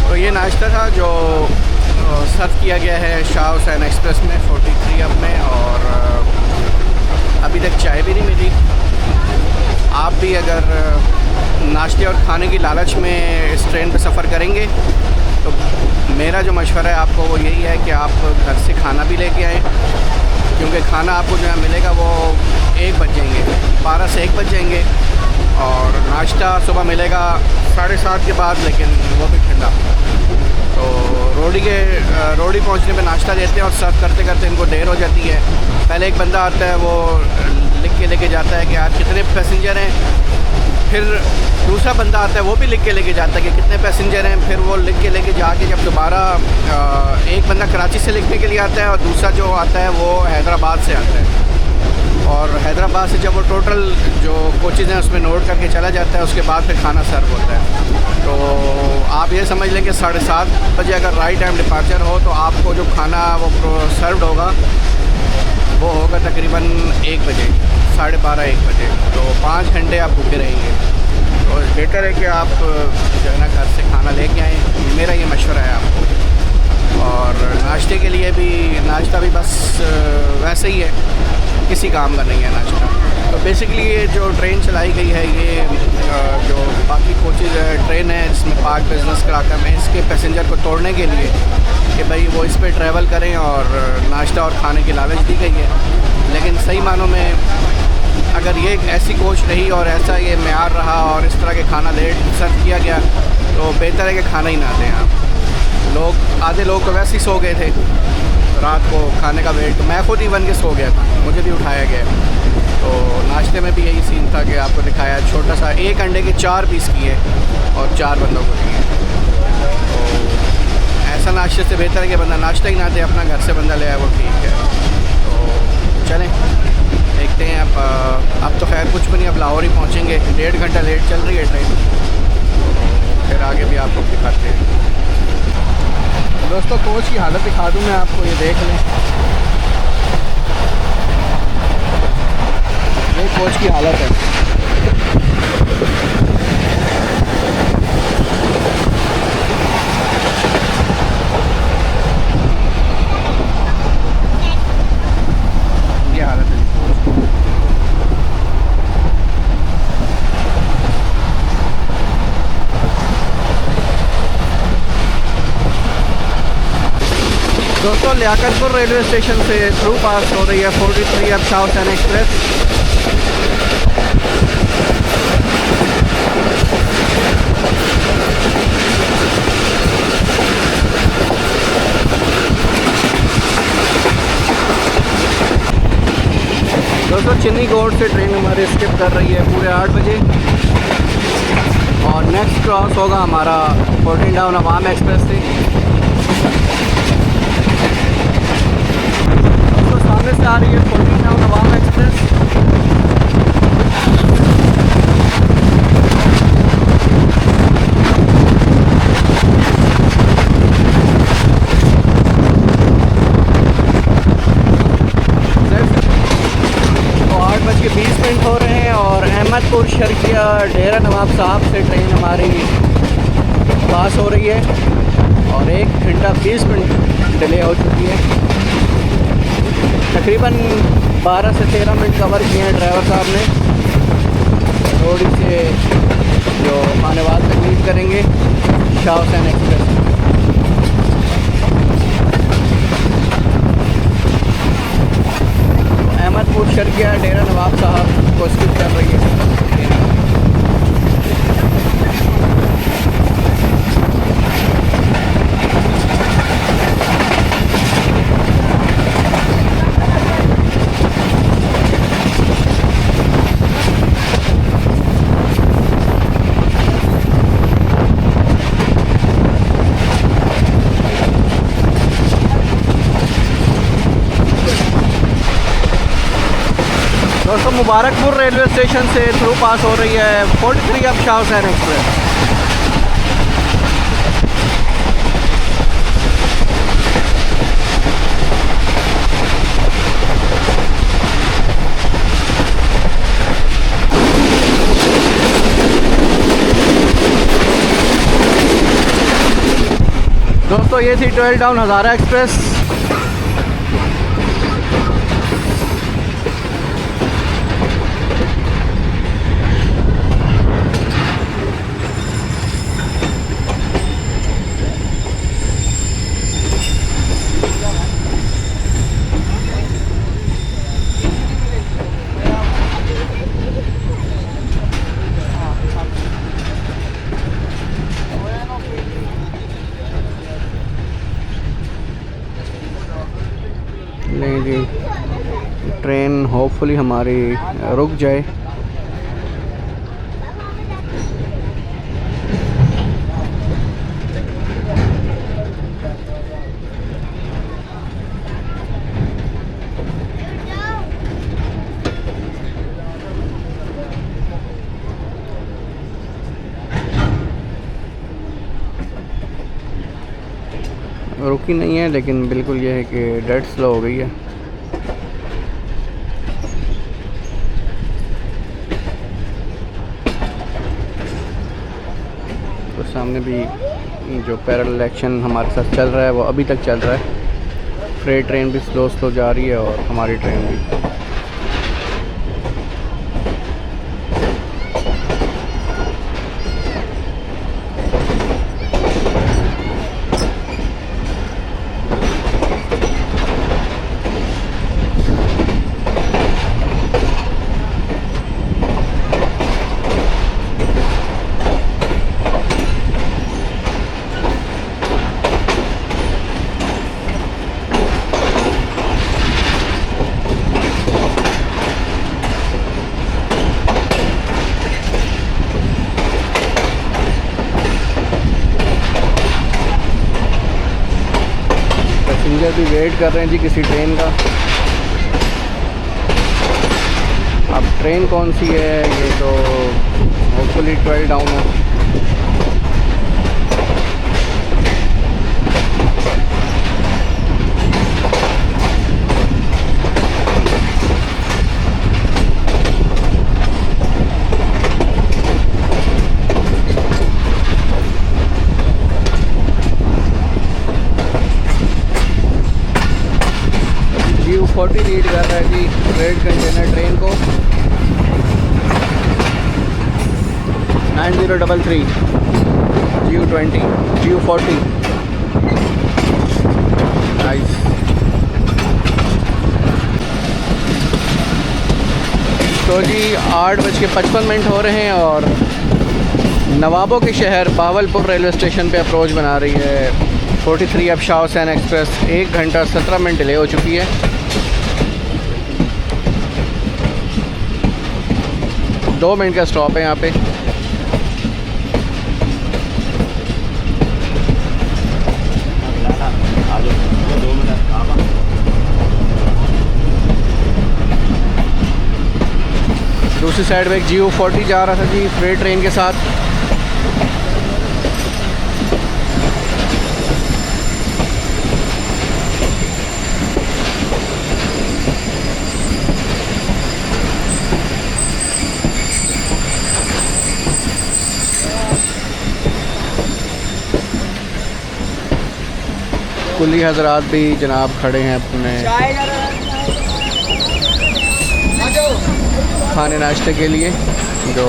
तो ये नाश्ता था जो सर्व किया गया है शाह हुसैन एक्सप्रेस में 43 में, और अभी तक चाय भी नहीं मिली। आप भी अगर नाश्ते और खाने की लालच में इस ट्रेन पे सफ़र करेंगे तो मेरा जो मशवरा है आपको वो यही है कि आप घर से खाना भी लेके आएँ, क्योंकि खाना आपको जो है मिलेगा वो 1 बज जाएंगे, 12 से 1 बज जाएंगे, और नाश्ता सुबह मिलेगा 7:30 के बाद, लेकिन वो भी ठंडा। तो रोडी पहुंचने पे नाश्ता देते हैं और सर्व करते करते इनको देर हो जाती है। पहले एक बंदा आता है, वो लिख के लेके जाता है कि आज कितने पैसेंजर हैं, फिर दूसरा बंदा आता है वो भी लिख के लेके जाता है कि कितने पैसेंजर हैं, फिर वो लिख के लेके जाके जब दोबारा एक बंदा कराची से लिखने के लिए आता है और दूसरा जो आता है वो हैदराबाद से आता है, और हैदराबाद से जब वो टोटल जो कोचेज़ हैं उसमें नोट करके चला जाता है, उसके बाद फिर खाना सर्व होता है। तो आप ये समझ लें कि 7:30 बजे अगर राइट टाइम डिपार्चर हो तो आपको जो खाना वो सर्व्ड होगा वो होगा तकरीबन 1 बजे, 12:30-1 बजे। तो 5 घंटे आप भूखे रहेंगे। तो बेहतर है कि आप जो है ना घर से खाना लेके आएँ, मेरा ये मशवरा है आपको। और नाश्ते के लिए भी नाश्ता भी बस वैसे ही है, किसी काम का नहीं है नाश्ता। तो बेसिकली ये जो ट्रेन चलाई गई है, ये जो बाकी कोचेज़ ट्रेन है जिसमें पार्क बिज़नेस कराता है, मैं इसके पैसेंजर को तोड़ने के लिए कि भाई वो इस पर ट्रैवल करें और नाश्ता और खाने की लालच दी गई है। लेकिन सही मानों में अगर ये ऐसी कोच रही और ऐसा ये मेयार रहा और इस तरह के खाना लेट सर्व किया गया तो बेहतर है कि खाना ही ना दें आप। आधे लोग तो वैसे ही सो गए थे रात को खाने का वेट, मैं खुद इवन के सो गया था, मुझे भी उठाया गया। तो नाश्ते में भी यही सीन था कि आपको दिखाया, छोटा सा 1 अंडे के 4 पीस किए और 4 बंदों को दिए। तो ऐसा नाश्ते से बेहतर है कि बंदा नाश्ता ही ना दे, अपना घर से बंदा ले आए, वो ठीक है। तो चलें देखते हैं। अब तो खैर कुछ भी नहीं, अब लाहौर ही पहुँचेंगे, 1.5 घंटा लेट चल रही है ट्रेन, तो फिर आगे भी आपको दिखाते हैं। दोस्तों कोच की हालत दिखा दूँ मैं आपको, ये देख लें, ये कोच की हालत है। ये हालत है दोस्तों लियाकतपुर रेलवे स्टेशन से थ्रू पास हो रही है 43 अब शाह हुसैन एक्सप्रेस। दोस्तों चिन्नी कोट से ट्रेन हमारी स्किप कर रही है पूरे 8 बजे और नेक्स्ट क्रॉस होगा हमारा 14 डाउन अवाम एक्सप्रेस से। दोस्तों सामने से आ रही है 14 डाउन अवाम एक्सप्रेस। हो रहे हैं और अहमदपुर शर्किया डेरा नवाब साहब से ट्रेन हमारी पास हो रही है और 1 घंटा 20 मिनट डिले हो चुकी है। तकरीबन 12 से 13 मिनट कवर किए हैं ड्राइवर साहब ने। थोड़ी से जो खानेवाल तक लीड करेंगे शाह हुसैन एक्सप्रेस। अहमदपुर शर्किया डेरा नवाब साहब को स्किप कर रही है। दोस्तों मुबारकपुर रेलवे स्टेशन से थ्रू पास हो रही है 43 अब शाह हुसैन एक्सप्रेस। दोस्तों ये थी 12 डाउन हज़ारा एक्सप्रेस। नहीं जी ट्रेन होपफुली हमारी रुक जाए। रुकी नहीं है लेकिन बिल्कुल ये है कि डेड स्लो हो गई है। तो सामने भी जो पैरेलल एक्शन हमारे साथ चल रहा है वो अभी तक चल रहा है। फ्रेट ट्रेन भी स्लो स्लो जा रही है और हमारी ट्रेन भी। पैसेंजर भी वेट कर रहे हैं जी किसी ट्रेन का। अब ट्रेन कौन सी है ये तो होपफुली 12 डाउन हो। GU40 लीड कर रहा है जी फ्रेट कंटेनर ट्रेन को। 9033 GU40 नाइस। तो जी 8:55 हो रहे हैं और नवाबों के शहर बावलपुर रेलवे स्टेशन पे अप्रोच बना रही है 43 अब शाह हुसैन एक्सप्रेस। 1 घंटा 17 मिनट डिले हो चुकी है। दो मिनट का स्टॉप है यहाँ पे। दूसरी साइड में एक GU40 जा रहा था जी फ्रेट ट्रेन के साथ। कुली हजरात भी जनाब खड़े हैं अपने खाने नाश्ते के लिए, जो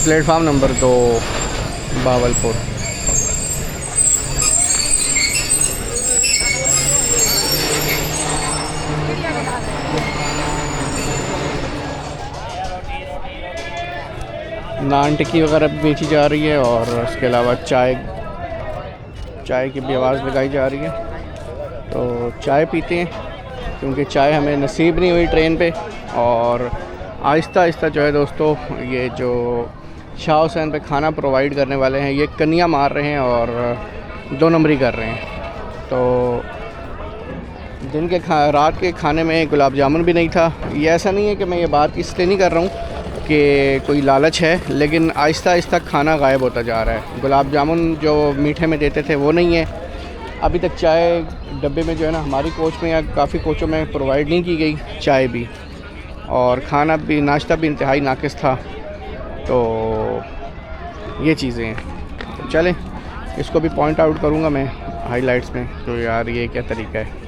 प्लेटफार्म नंबर 2 बावलपुर। नान टिक्की वगैरह भी बेची जा रही है और उसके अलावा चाय की भी आवाज़ लगाई जा रही है। तो चाय पीते हैं क्योंकि चाय हमें नसीब नहीं हुई ट्रेन पे। और आहिस्ता आहिस्ता जो है दोस्तों, ये जो शाह हुसैन पे खाना प्रोवाइड करने वाले हैं ये कन्नियाँ मार रहे हैं और 2 नंबरी कर रहे हैं। तो रात के खाने में गुलाब जामुन भी नहीं था। ये ऐसा नहीं है कि मैं ये बात इसलिए नहीं कर रहा हूँ कि कोई लालच है, लेकिन आहिस्ता आहिस्ता खाना गायब होता जा रहा है। गुलाब जामुन जो मीठे में देते थे वो नहीं है। अभी तक चाय डब्बे में जो है ना, हमारी कोच में या काफ़ी कोचों में प्रोवाइड नहीं की गई चाय भी, और खाना भी, नाश्ता भी इंतहाई नाकिस था। तो ये चीज़ें हैं। तो चलें, इसको भी पॉइंट आउट करूँगा मैं हाइलाइट्स में, तो यार ये क्या तरीका है।